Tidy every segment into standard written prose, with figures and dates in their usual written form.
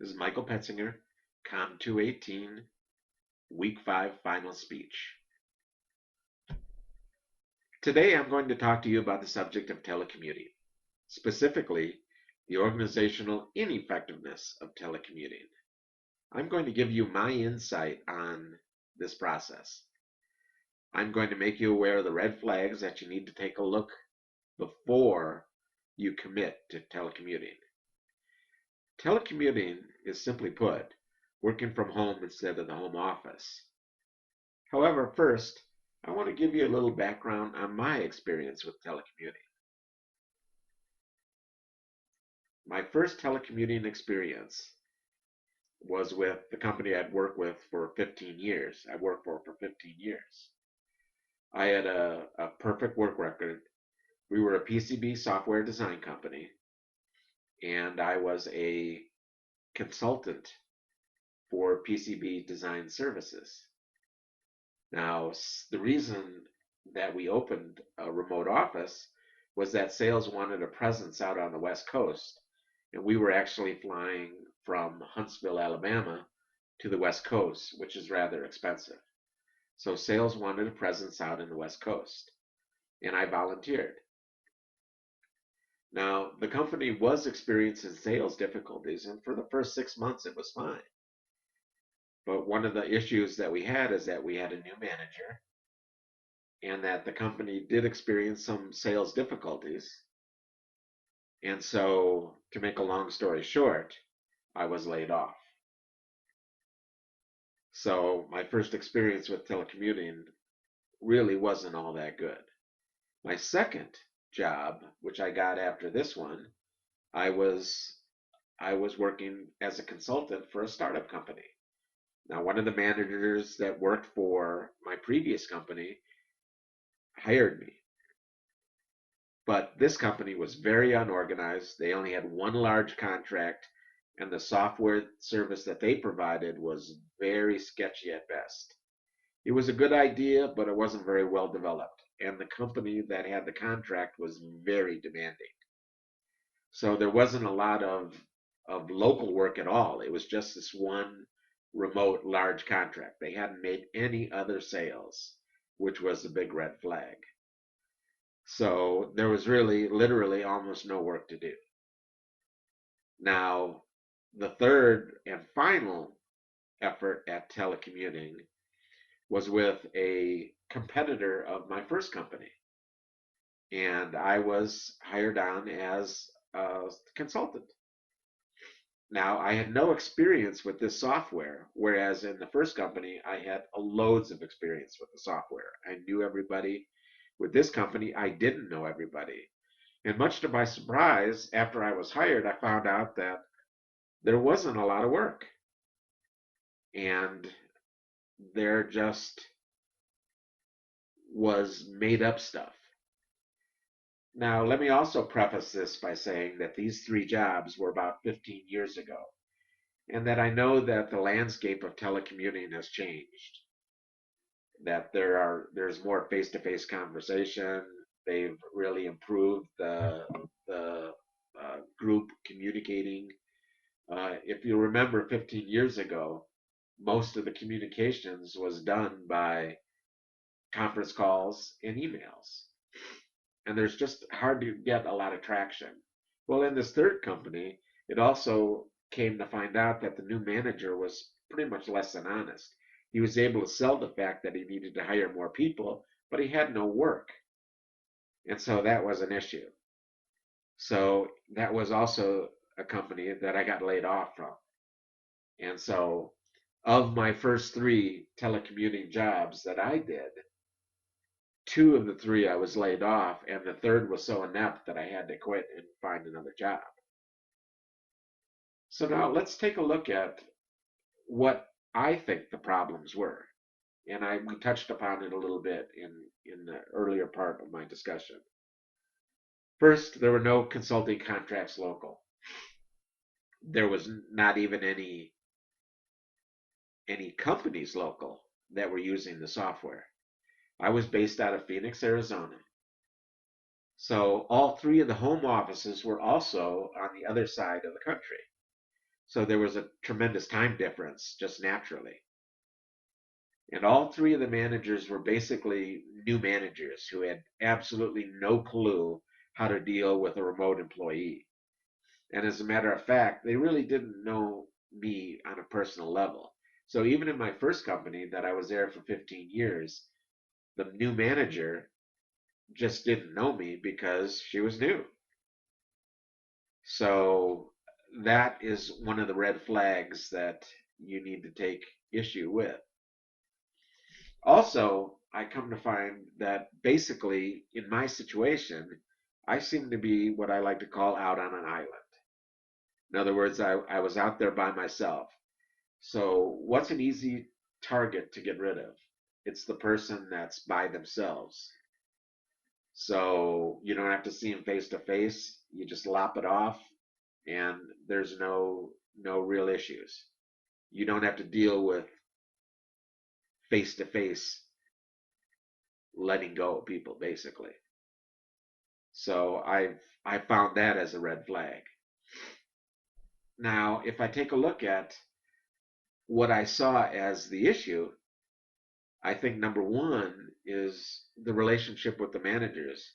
This is Michael Petzinger, Com 218, Week 5 Final Speech. Today I'm going to talk to you about the subject of telecommuting, specifically the organizational ineffectiveness of telecommuting. I'm going to give you my insight on this process. I'm going to make you aware of the red flags that you need to take a look before you commit to telecommuting. Telecommuting is, simply put, working from home instead of the home office. However, first, I want to give you a little background on my experience with telecommuting. My first telecommuting experience was with the company I'd worked with for 15 years. I worked for 15 years. I had a perfect work record. We were a PCB software design company, and I was a consultant for PCB design services. Now, the reason that we opened a remote office was that sales wanted a presence out on the West Coast, and we were actually flying from Huntsville, Alabama to the West Coast, which is rather expensive. So sales wanted a presence out in the West Coast, and I volunteered. Now, the company was experiencing sales difficulties, and for the first 6 months it was fine. But one of the issues that we had is that we had a new manager and that the company did experience some sales difficulties. And so, to make a long story short, I was laid off. So, my first experience with telecommuting really wasn't all that good. My second job, which I got after this one, I was I was working as a consultant for a startup company. Now, one of the managers that worked for my previous company hired me. But this company was very unorganized. They only had one large contract, and the software service that they provided was very sketchy at best. It was a good idea, but it wasn't very well developed. And the company that had the contract was very demanding. So there wasn't a lot of local work at all. It was just this one remote large contract. They hadn't made any other sales, which was a big red flag. So there was really, literally, almost no work to do. Now, the third and final effort at telecommuting was with a competitor of my first company. And I was hired on as a consultant. Now, I had no experience with this software, whereas in the first company, I had loads of experience with the software. I knew everybody. With this company, I didn't know everybody. And much to my surprise, after I was hired, I found out that there wasn't a lot of work. And there just was made up stuff. Now, let me also preface this by saying that these three jobs were about 15 years ago, and that I know that the landscape of telecommuting has changed, that there's more face-to-face conversation. They've really improved the group communicating. If you remember 15 years ago, most of the communications was done by conference calls and emails. And there's just hard to get a lot of traction. Well, in this third company, it also came to find out that the new manager was pretty much less than honest. He was able to sell the fact that he needed to hire more people, but he had no work. And so that was an issue. So that was also a company that I got laid off from. And so, of my first three telecommuting jobs that I did, two of the three I was laid off, and the third was so inept that I had to quit and find another job. So now let's take a look at what I think the problems were. And we touched upon it a little bit in the earlier part of my discussion. First, there were no consulting contracts local. There was not even any companies local that were using the software. I was based out of Phoenix, Arizona. So all three of the home offices were also on the other side of the country. So there was a tremendous time difference just naturally. And all three of the managers were basically new managers who had absolutely no clue how to deal with a remote employee. And as a matter of fact, they really didn't know me on a personal level. So even in my first company that I was there for 15 years, the new manager just didn't know me because she was new. So that is one of the red flags that you need to take issue with. Also, I come to find that basically in my situation, I seem to be what I like to call out on an island. In other words, I was out there by myself. So, what's an easy target to get rid of? It's the person that's by themselves. So, you don't have to see them face to face. You just lop it off, and there's no real issues. You don't have to deal with face to face letting go of people, basically. So I found that as a red flag. Now, if I take a look at what I saw as the issue, I think number one is the relationship with the managers.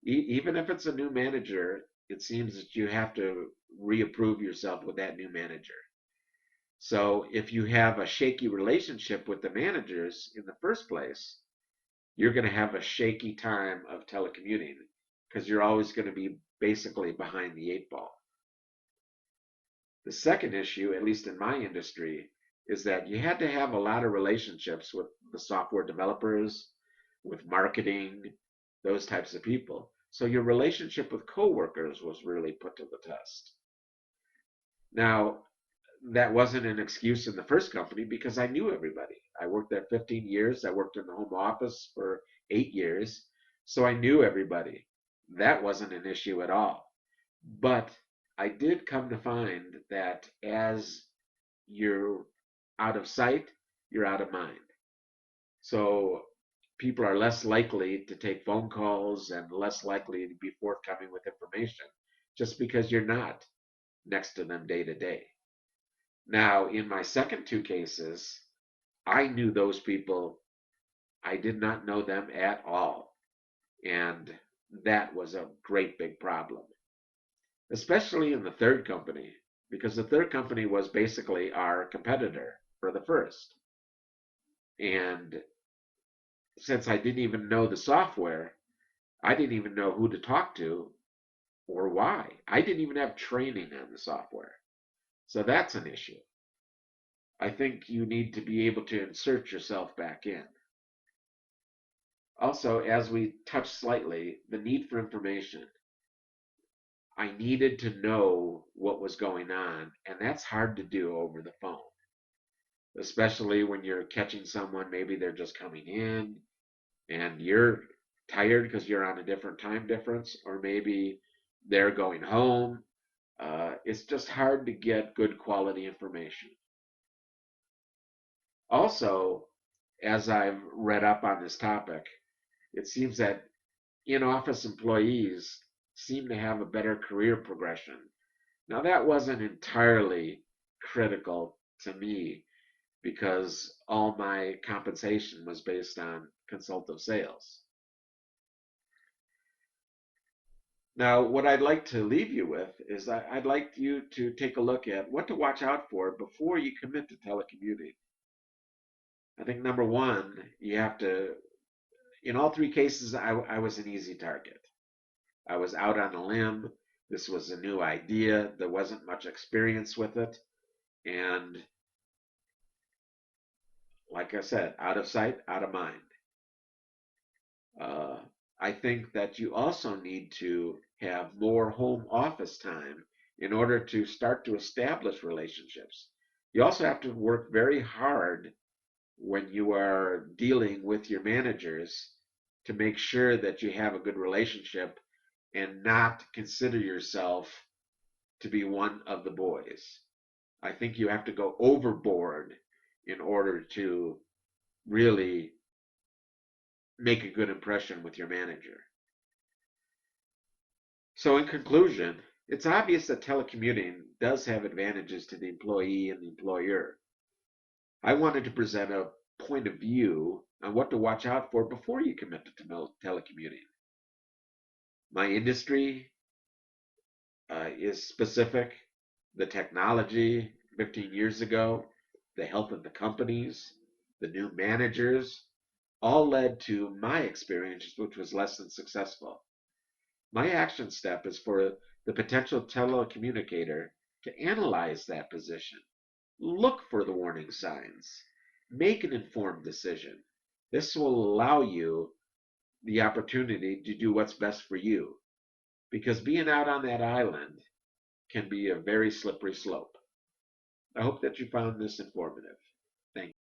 Even if it's a new manager, it seems that you have to reapprove yourself with that new manager. So if you have a shaky relationship with the managers in the first place, you're going to have a shaky time of telecommuting because you're always going to be basically behind the eight ball. The second issue, at least in my industry, is that you had to have a lot of relationships with the software developers, with marketing, those types of people. So your relationship with coworkers was really put to the test. Now, that wasn't an excuse in the first company because I knew everybody. I worked there 15 years. I worked in the home office for 8 years. So I knew everybody. That wasn't an issue at all. But I did come to find that as you're out of sight, you're out of mind. So people are less likely to take phone calls and less likely to be forthcoming with information just because you're not next to them day to day. Now, in my second two cases, I knew those people. I did not know them at all. And that was a great big problem, especially in the third company, because the third company was basically our competitor for the first. And since I didn't even know the software, I didn't even know who to talk to or why. I didn't even have training on the software. So that's an issue. I think you need to be able to insert yourself back in. Also, as we touched slightly, the need for information. I needed to know what was going on, and that's hard to do over the phone, especially when you're catching someone, maybe they're just coming in and you're tired because you're on a different time difference, or maybe they're going home. It's just hard to get good quality information. Also, as I've read up on this topic, it seems that in office employees seem to have a better career progression. Now, that wasn't entirely critical to me because all my compensation was based on consultative sales. Now, what I'd like to leave you with is I'd like you to take a look at what to watch out for before you commit to telecommuting. I think number one, you have to, in all three cases, I was an easy target. I was out on a limb. This was a new idea. There wasn't much experience with it. And like I said, out of sight, out of mind. Uh, I think that you also need to have more home office time in order to start to establish relationships. You also have to work very hard when you are dealing with your managers to make sure that you have a good relationship and not consider yourself to be one of the boys. I think you have to go overboard in order to really make a good impression with your manager. So, in conclusion, It's obvious that telecommuting does have advantages to the employee and the employer. I wanted to present a point of view on what to watch out for before you commit to telecommuting. My industry is specific. The technology 15 years ago, the health of the companies, the new managers, all led to my experience, which was less than successful. My action step is for the potential telecommunicator to analyze that position, look for the warning signs, make an informed decision. This will allow you the opportunity to do what's best for you because being out on that island can be a very slippery slope. I hope that you found this informative. Thank you.